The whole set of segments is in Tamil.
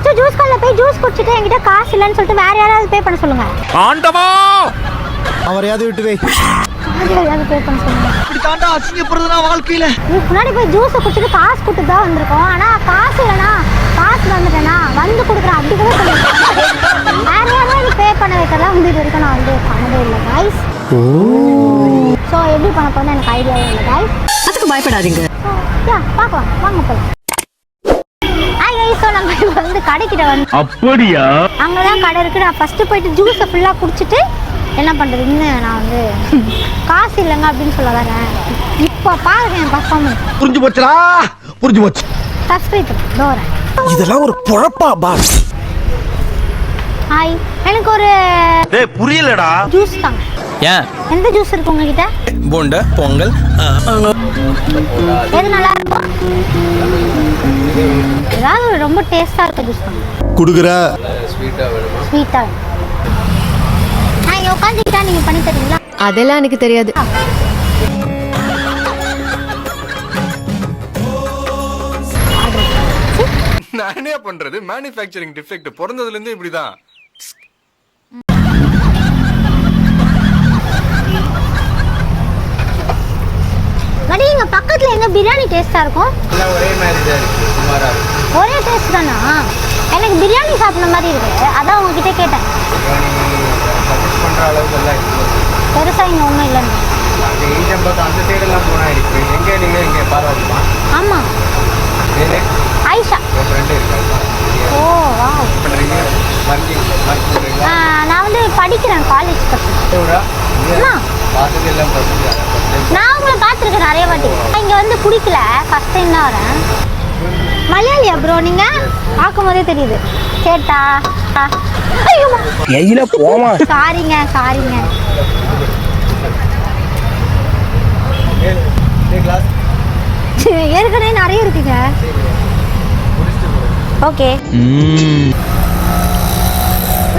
யாராச்சும் ஜூஸ் கடையில் போய் ஜூஸ் குடிச்சிட்டு என்கிட்ட காசு இல்லைன்னு சொல்லிட்டு வேற யாராவது பே பண்ண சொல்லுங்க. ஆண்டவா அவரையாவது விட்டு வை. யாராவது பே பண்ண சொல்லுங்க. இப்படி தாண்டா அசிங்கப்படுறதுனா வாழ்க்கையில. இதுக்கு முன்னாடி போய் ஜூஸை குடிச்சிட்டு காசு கொடுத்து தான் வந்திருக்கோம். ஆனால் காசு இல்லைனா காசு வந்துட்டேன்னா வந்து கொடுக்குறேன் அப்படி கூட சொல்லியிருக்கேன். வேற யாராவது பே பண்ண வைக்கலாம் வந்து இது வரைக்கும் நான் வந்து பண்ணவே இல்லை கைஸ். ஸோ எப்படி பண்ண போகிறது எனக்கு ஐடியாவே இல்லை கைஸ். அதுக்கு பயப்படாதீங்க. பார்க்கலாம் வாங்க போகலாம். நாங்க வந்து கடைக்கிட்ட வந்து அப்படியா அங்கதான் கடை இருக்கு. நான் ஃபர்ஸ்ட் போயிட்டு ஜூஸை ஃபுல்லா குடிச்சிட்டு என்ன பண்றது இன்னும் நான் வந்து காசு இல்லைங்க அப்படின்னு சொல்ல வரேன். இப்ப பாருங்க என் பர்ஃபார்மன்ஸ். புரிஞ்சு போச்சுடா, புரிஞ்சு போச்சு. சப்ஸ்கிரைப் டோரன். இதெல்லாம் ஒரு பொழப்பா பாஸ்? ஹாய், எனக்கு ஒரு புரியலடா ஜூஸ் தாங்க. ஏன் எந்த ஜூஸ் இருக்கு உங்ககிட்ட? போண்டா பொங்கல் எது நல்லா இருக்கும்? ஏதாவது ரொம்ப டேஸ்டா இருக்க ஜூஸ் தாங்க. குடுக்குற ஸ்வீட்டா நான் இங்க உட்காந்துக்கிட்டா நீங்க பண்ணி தரீங்களா? அதெல்லாம் எனக்கு தெரியாது. நான் என்ன பண்றது? மேனுஃபேக்சரிங் டிஃபெக்ட் பிறந்ததுல இருந்து இப்படிதான். மடி இங்க பக்கத்துல எங்க பிரியாணி டேஸ்டா இருக்கும்? ஒரே மாதிரி தான் இருக்கு, சுமாரா இருக்கு. ஒரே டேஸ்ட் தானா? எனக்கு பிரியாணி சாப்பிட்ற மாதிரி இருக்கு, அதான் உங்ககிட்ட கேட்டேன். சஜஸ்ட் பண்ற அளவுக்கு எல்லாம் இருக்கு. பெருசா இங்க ஒன்றும் இல்லைன்னு. அந்த ஈஜம்பக்கம் அந்த சைடெல்லாம் போனா இருக்கு. எங்க நீங்க இங்க பார்வதிமா? ஆமா, ஆயிஷா என் ஃப்ரெண்டு இருக்காங்க. ஓ வாவ். பண்றீங்க பண்றீங்களா? நான் வந்து படிக்கிறேன் காலேஜ் பக்கம். பார்த்தது எல்லாம் பார்த்துட்டு நான் உங்களை பார்த்துருக்கேன் நிறைய வாட்டி. இங்க வந்து குடிக்கல, ஃபர்ஸ்ட் டைம் தான் வரேன். மலையாளியா ப்ரோ நீங்க? பார்க்கும் போதே தெரியுது. கேட்டா கையில போமா. சாரிங்க சாரிங்க. கிளாஸ் ஏற்கனவே நிறைய இருக்குங்க. ஓகே,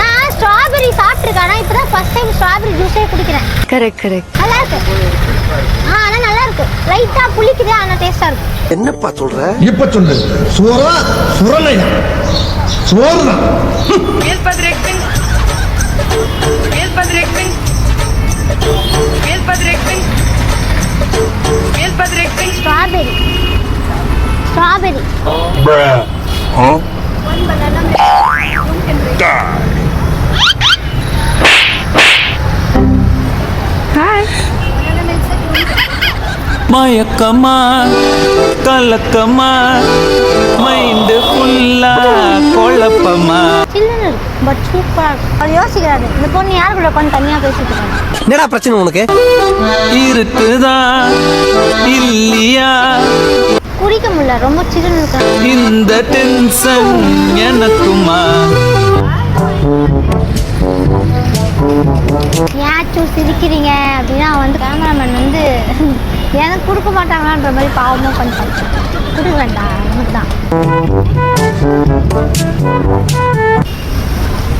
நான் ஸ்ட்ராபெரி சாப்பிட்ருக்கேன். ஆனால் இப்போ தான் ஃபர்ஸ்ட் டைம் ஸ்ட்ராபெரி ஜூஸே குடிக்கிறேன். Correct correct. நல்லா இருக்கு. ஆனால் நல்லா இருக்கு. லைட்டாக புளிக்குது, ஆனால் டேஸ்டாக இருக்கு. என்னப்பா சொல்ற? இப்ப சொல்லு. சோறா சுரலையா? சோறுதான். ஸ்ட்ராபெரி ஸ்ட்ராபெரி மயக்கமா கலக்கமா மைண்டு ஃபுல்லா குழப்பமா. சில்லுன்னு இருக்கு, பட் சூப்பராக இருக்கு. அவர் யோசிக்கிறாரு, இந்த பொண்ணு யாரு கூட உட்காந்து தனியாக பேசிட்டு இருக்காங்க. என்னடா பிரச்சனை உனக்கு? இருக்குதா இல்லையா குடிக்க முடியல, ரொம்ப சில்லுன்னு இருக்கு. இந்த டென்ஷன் எனக்குமா? ஏச்சும் சிரிக்கிறீங்க அப்படின்னா வந்து கேமராமேன் வந்து எனக்கு கொடுக்க மாட்டாங்களான்ற மாதிரி பாவமும் கொஞ்சம் கொடுக்க வேண்டாம். எனக்கு தான்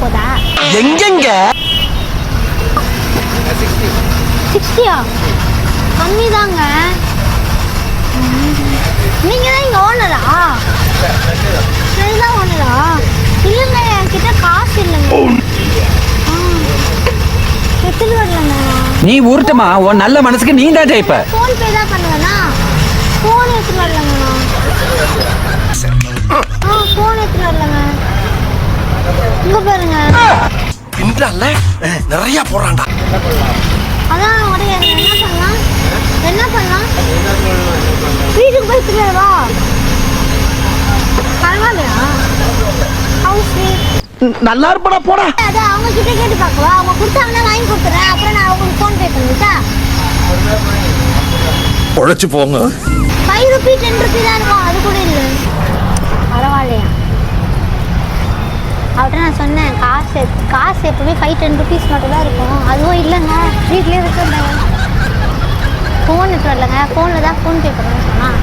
போதா? எங்கெங்க 60யா? கம்மி தாங்க. நீங்க தான் இங்க ஓனரா? சரிதான் ஓனரா? இல்லைங்க, என்கிட்ட காசு இல்லைங்க. எத்தனை வரலண்ணா? நீ ஊர்ட்டமா உன் நல்ல மனசுக்கு நீ தான் ஜெயிப்ப. ஃபோன் பே தான் பண்ணுவேண்ணா. ஃபோன் எடுத்துட்டு வரலங்கண்ணா. ஃபோன் எடுத்துட்டு வரலங்க. இங்க பாருங்க. இன்றால நிறைய போறான்டா. அதான் உடைய என்ன பண்ணலாம்? என்ன பண்ணலாம்? வீட்டுக்கு போய் திருவா பரவாயில்லையா? ஹவுஸ் நல்லா இருப்படா போடா. அதான் அவங்க கிட்ட கேட்டு பார்க்கவா? அவங்க கொடுத்தாங்கன்னா வாங்கி கொடுத்துறேன். அப்புறம் நான் உங்களுக்கு ஃபோன் பே பண்ணிட்டா உழைச்சு போங்க. 5 ரூபி 10 ரூபி தான் இருக்கும், அது கூட இல்லை. பரவாயில்லையா? அவர்கிட்ட நான் சொன்னேன் காசு எப்பவுமே 5-10 ருபீஸ் மட்டும் தான் இருக்கும். அதுவும் இல்லைங்க, வீட்லேயே வச்சுருந்தாங்க. ஃபோன் எடுத்து வரலங்க, ஃபோனில் தான் ஃபோன் பே பண்ணுவேன்னு சொன்னால்.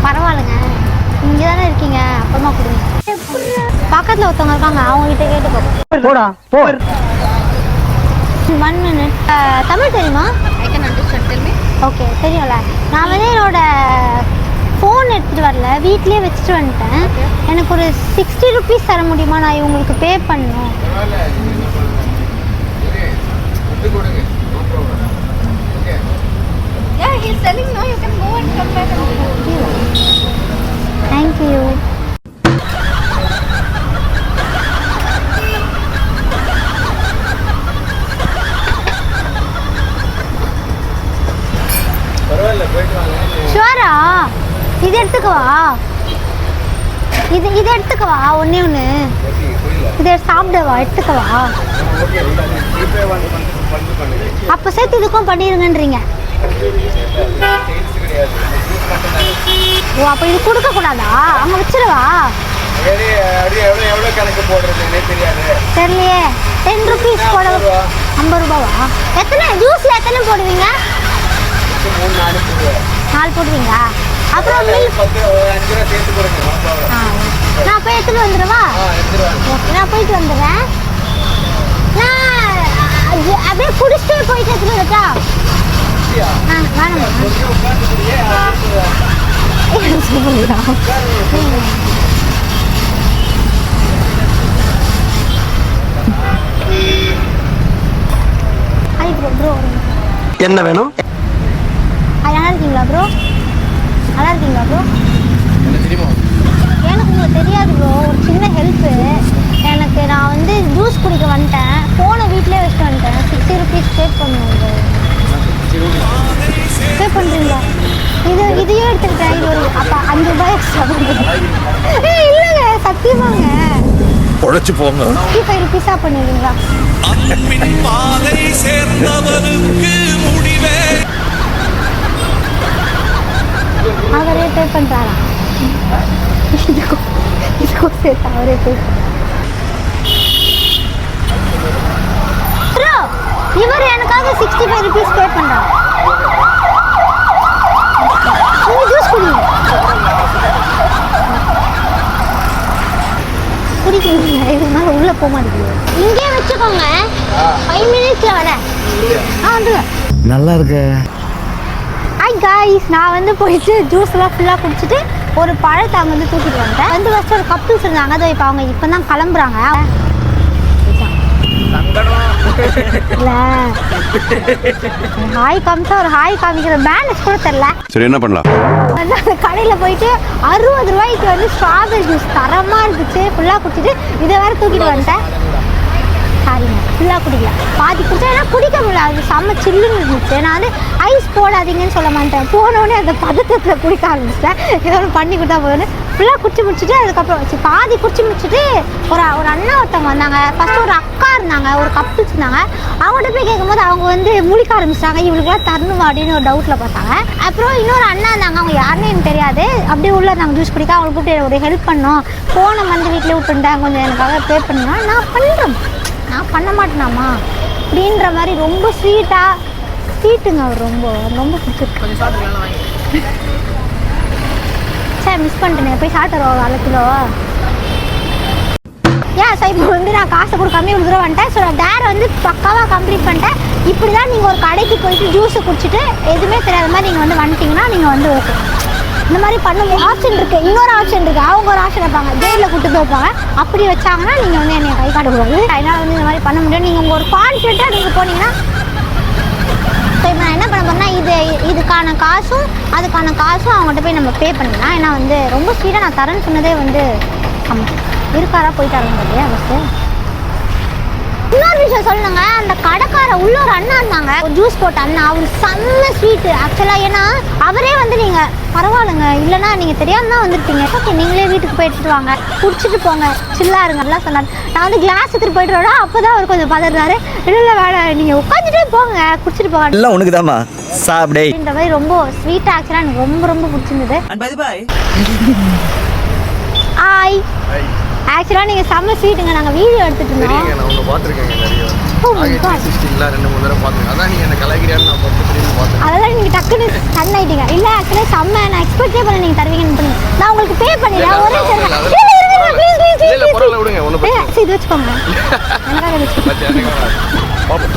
பரவாயில்லைங்க, இங்கே தானே இருக்கீங்க, அப்புறமா கொடுங்க. பக்கத்தில் ஒருத்தவங்க இருக்காங்க, அவங்ககிட்ட கேட்டு பார்ப்போம். போடா போ. 1 minute. தமிழ் தெரியுமா? ஓகே, தெரியும்ல. நான் வந்து என்னோட ஃபோன் எடுத்துகிட்டு வரல, வீட்லேயே வச்சுட்டு வந்துட்டேன். எனக்கு ஒரு 60 rupees தர முடியுமா? நான் உங்களுக்கு பே பண்ணணும். Yeah, he's selling now. You can go and come back and Thank you. பரவாயில்ல, போயிட்டு வாங்க. ஷுவரா? இது எடுத்துக்கவா? இது எடுத்துக்கவா? ஒண்ணே ஒன்று இதை சாப்பிடவா? எடுத்துக்கவா? ஜிபே வந்து பண்ணுங்க. அப்போ சேர்த்து இதுக்கும் பண்ணிடுங்கன்றீங்க. சேல்ஸ் கிடையாது, ஜூஸ் மட்டும் தான். ஓ, அப்போ இது கொடுக்கக்கூடாதா? அங்கே வச்சிடவா? சரி, அப்படியே எவ்வளோ கணக்கு போடுறதுன்னே தெரியாது. தெரியலையே. 10 rupees போட 50 ரூபாவா? எத்தனை ஜூஸில் எத்தனை போடுவீங்க? 3-4 போடுவேன். 4 போடுவீங்களா? அப்புறம் மில்க் 5 ரூபா சேர்த்து கொடுங்க. நான் போய் எடுத்துட்டு வந்துடுவா? எடுத்துருவாங்க. ஓகே, நான் போயிட்டு வந்துடுறேன். நான் அப்படியே குடிச்சிட்டு போயிட்டு எடுத்துட்டு வரட்டா? வேணாம். Hi bro. என்ன வேணும்? நல்லா இருக்கீங்களா ப்ரோ? நல்லா இருக்கீங்களா ப்ரோ? தெரியுமா? எனக்கு உங்களுக்கு தெரியாது ப்ரோ. ஒரு சின்ன ஹெல்ப்பு. எனக்கு நான் வந்து ஜூஸ் குடிக்க வந்துட்டேன். ஃபோனை வீட்டிலே வச்சுட்டு வந்துட்டேன். 60 rupees பே பண்ணுவேன் ப்ரோ. பே பண்ணுறீங்களா? இதையும் எடுத்துக்கிட்டேன். இது ஒரு அப்போ 5 ரூபாய் எக்ஸ்ட்ரா இல்லைங்க, சத்தியமாங்க. உழைச்சு போங்க. 55 rupees பண்ணிடுறீங்களா? அவரே பே பண்ணுறாரா? இதுக்கும் சேர்த்து அவரே பே ப்ரோ. இவர் எனக்காக 65 rupees பே பண்ணுறாரு. நீங்கள் ஜூஸ் குடிங்க. குடிக்கிறீங்க. இதனால உள்ளே போக மாட்டேங்குது. இங்கே வச்சுக்கோங்க. 5 minutesல வரேன். வந்துடுவேன். நல்லா இருக்கு. ஹாய் காய்ஸ், நான் வந்து போயிட்டு ஜூஸ்லாம் ஃபுல்லாக குடிச்சிட்டு ஒரு பழத்தை அங்கே வந்து தூக்கிட்டு வந்துட்டேன். வந்து ஃபஸ்ட்டு ஒரு கப்புள்ஸ் இருந்தாங்க. அதோ இப்போ அவங்க இப்போ தான் கிளம்புறாங்க. இல்லை, ஹாய் காமிச்சா ஒரு ஹாய் காமிக்கிற பேலன்ஸ் கூட தெரில. சரி, என்ன பண்ணலாம்? வந்து அந்த கடையில் போயிட்டு 60 ரூபாய்க்கு வந்து ஸ்ட்ராபெரி ஜூஸ் தரமாக இருந்துச்சு. ஃபுல்லாக குடிச்சிட்டு இதை வேறு தூக்கிட்டு வந்துட்டேன். சாரிங்க, ஃபுல்லாக குடிக்கல, பாதி குடிச்சேன். ஏன்னா குடிக்க முடியல, அது செம்ம சில்லுன்னு இருந்துச்சு. நான் வந்து ஐஸ் போடாதீங்கன்னு சொல்ல மாட்டேன். போனோடனே அந்த பதட்டத்தில் குடிக்க ஆரம்பிச்சிட்டேன். ஏதோ ஒன்று பண்ணி கொடுத்தா போகணும். ஃபுல்லாக குடிச்சு முடிச்சுட்டு அதுக்கப்புறம் பாதி குடிச்சு முடிச்சுட்டு ஒரு அண்ணா ஒருத்தவங்க வந்தாங்க. ஃபஸ்ட்டு ஒரு அக்கா இருந்தாங்க, ஒரு கப்புள்ஸ் இருந்தாங்க. அவங்கள்ட்ட போய் கேட்கும்போது அவங்க வந்து முழிக்க ஆரம்பிச்சிட்டாங்க. இவங்களுக்குலாம் தரணுமா அப்படின்னு ஒரு டவுட்டில் பார்த்தாங்க. அப்புறம் இன்னொரு அண்ணா இருந்தாங்க, அவங்க யாருன்னு எனக்கு தெரியாது. அப்படியே உள்ள நாங்கள் ஜூஸ் குடிக்க அவங்களை கூப்பிட்டு ஒரு ஹெல்ப் பண்ணோம். ஃபோனை வந்து வீட்டில் விட்டுருந்தேன், கொஞ்சம் எனக்காக பே பண்ணுன்னா. நான் பண்ணுறேன், நான் பண்ண மாட்டேனாமா அப்படின்ற மாதிரி ரொம்ப ஸ்வீட்டுங்க. அவர் ரொம்ப ரொம்ப பிடிச்சிருக்கு. சரி, மிஸ் பண்ணிட்டேனே. போய் சாப்பிட்டுருவோம் 1/2 கிலோ. சார் இப்போ வந்து நான் காசை கொடுக்காம இவ்வளோ தூரம் வந்துட்டேன். ஸோ நான் டேரை வந்து பக்காவாக கம்ப்ளீட் பண்ணிட்டேன். இப்படி தான் நீங்கள் ஒரு கடைக்கு போயிட்டு ஜூஸை குடிச்சிட்டு எதுவுமே தெரியாத மாதிரி நீங்கள் வந்து வந்துட்டிங்கன்னா நீங்கள் வந்து ஓகே இந்த மாதிரி பண்ண ஆப்ஷன் இருக்குது. இன்னொரு ஆப்ஷன் இருக்குது. அவங்க ஒரு ஆப்ஷன் வைப்பாங்க, ஜெயிலில் கூட்டு போய் வைப்பாங்க. அப்படி வச்சாங்கன்னா நீங்கள் வந்து என்னை கை காட்டக்கூடாது. அதனால் வந்து இந்த மாதிரி பண்ண முடியும். நீங்கள் உங்கள் ஒரு கான்ஃபிடென்ட்டாக நீங்கள் போனீங்கன்னா. ஸோ இப்போ நான் என்ன பண்ண போகிறேன்னா இதுக்கான காசும் அதுக்கான காசும் அவங்கள்ட்ட போய் நம்ம பே பண்ணிக்கலாம். ஏன்னா வந்து ரொம்ப ஸ்பீடாக நான் தரேன்னு சொன்னதே வந்து இருக்காரா போயிட்டாருங்க இல்லையா ஃபஸ்ட்டு. இன்னொரு விஷயம் சொல்லணுங்க, அந்த கடைக்கார உள்ள ஒரு அண்ணா இருந்தாங்க, ஒரு ஜூஸ் போட்ட அண்ணா. அவர் செம்ம ஸ்வீட்டு ஆக்சுவலாக. ஏன்னா அவரே வந்து நீங்கள் பரவாயில்லைங்க, இல்லைனா நீங்கள் தெரியாமல் தான் வந்துருப்பீங்க. ஓகே, நீங்களே வீட்டுக்கு போய் எடுத்துகிட்டு வாங்க, குடிச்சிட்டு போங்க, சில்லாக இருங்க அப்படிலாம் சொன்னார். நான் வந்து கிளாஸ் எடுத்துகிட்டு போய்ட்டு வரேன். அப்போ தான் அவர் கொஞ்சம் பதறாரு. இல்லை வேலை, நீங்கள் உட்காந்துட்டே போங்க, குடிச்சிட்டு போங்க, எல்லாம் உனக்கு தாம்மா சாப்பிடே இந்த மாதிரி ரொம்ப ஸ்வீட்டாக ஆக்சுவலாக எனக்கு ரொம்ப ரொம்ப பிடிச்சிருந்தது. ஹாய், ஆக்சுவலாக நீங்கள் செம்ம ஸ்வீட்டுங்க. நாங்கள் வீடியோ எடுத்துகிட்டு இருந்தோம். நான் உங்களை பார்த்துருக்கேங்க நிறைய. Oh my God. 360 2-3 தடவை பார்த்துருக்கேன். அதான் நீங்கள் என்ன கலாய்கிறியான்னு நான் பார்த்தேன். அதெல்லாம் நீங்கள் டக்குன்னு ஸ்டன் ஆகிட்டீங்க. இல்லை ஆக்சுவலாக செம்ம, நான் எக்ஸ்பெக்டே பண்ண நீங்கள் தருவீங்கன்னு பண்ணி நான் உங்களுக்கு பே பண்ணிடுறேன். ஒரே இல்ல, பரவாயில்ல, விடுங்க, ஒன்றும் பிரச்சனை இல்லை. இது வச்சுக்கோங்க, எனக்காக வச்சுக்கோங்க. பார்ப்போம்.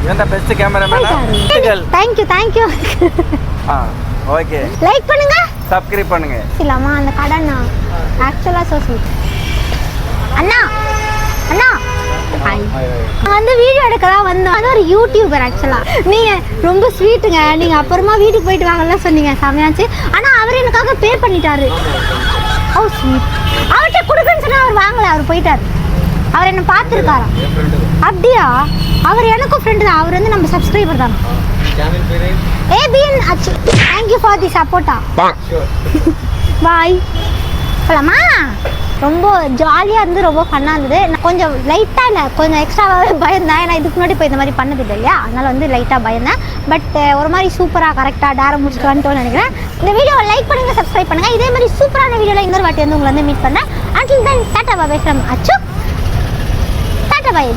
இவன் தான் பெஸ்ட் கேமராமேனா தேங்க்யூ ஓகே லைக் பண்ணுங்க சப்ஸ்கிரைப் பண்ணுங்க இல்லாமா அந்த கடனா ஆக்சுவலா சோ ஸ்வீட் அண்ணா ஹாய் நான் வந்து வீடியோ எடுக்க தான் வந்தோம். அது ஒரு யூடியூபர் ஆக்சுவலா. நீங்க ரொம்ப ஸ்வீட்டுங்க. நீங்க அப்புறமா வீட்டுக்கு போயிட்டு வாங்கலாம் சொன்னீங்க, செமையாச்சு. ஆனா அவர் எனக்காக பே பண்ணிட்டாரு. ஓ ஸ்வீட். அவர்கிட்ட கொடுக்குன்னு சொன்னா அவர் வாங்கல, அவர் போயிட்டாரு. அவர் என்ன பார்த்துருக்காரா? அப்படியா? அவர் எனக்கும் ஃப்ரெண்டு தான். அவர் வந்து நம்ம சப்ஸ்கிரைபர் தான். ஏபிஎன் அச்சு. தேங்க்யூ ஃபார் தி சப்போர்ட்டா. பாய். போலாமா? ரொம்ப ஜாலியாக இருந்து ரொம்ப ஃபன்னாக இருந்தது. நான் கொஞ்சம் லைட்டாக இல்லை, கொஞ்சம் எக்ஸ்ட்ராவாகவே பயந்தேன். ஏன்னா இதுக்கு முன்னாடி இப்போ இந்த மாதிரி பண்ணதில்லை இல்லையா, அதனால் வந்து லைட்டாக பயந்தேன். பட் ஒரு மாதிரி சூப்பராக கரெக்டாக டேரை முடிச்சுட்டு வந்துட்டோன்னு நினைக்கிறேன். இந்த வீடியோவை லைக் பண்ணுங்கள், சப்ஸ்கிரைப் பண்ணுங்கள். இதே மாதிரி சூப்பரான வீடியோவில் இன்னொரு வாட்டி வந்து உங்களை வந்து மீட் பண்ணேன். Until then Tata bye from அச்சு. டாடா பாய்.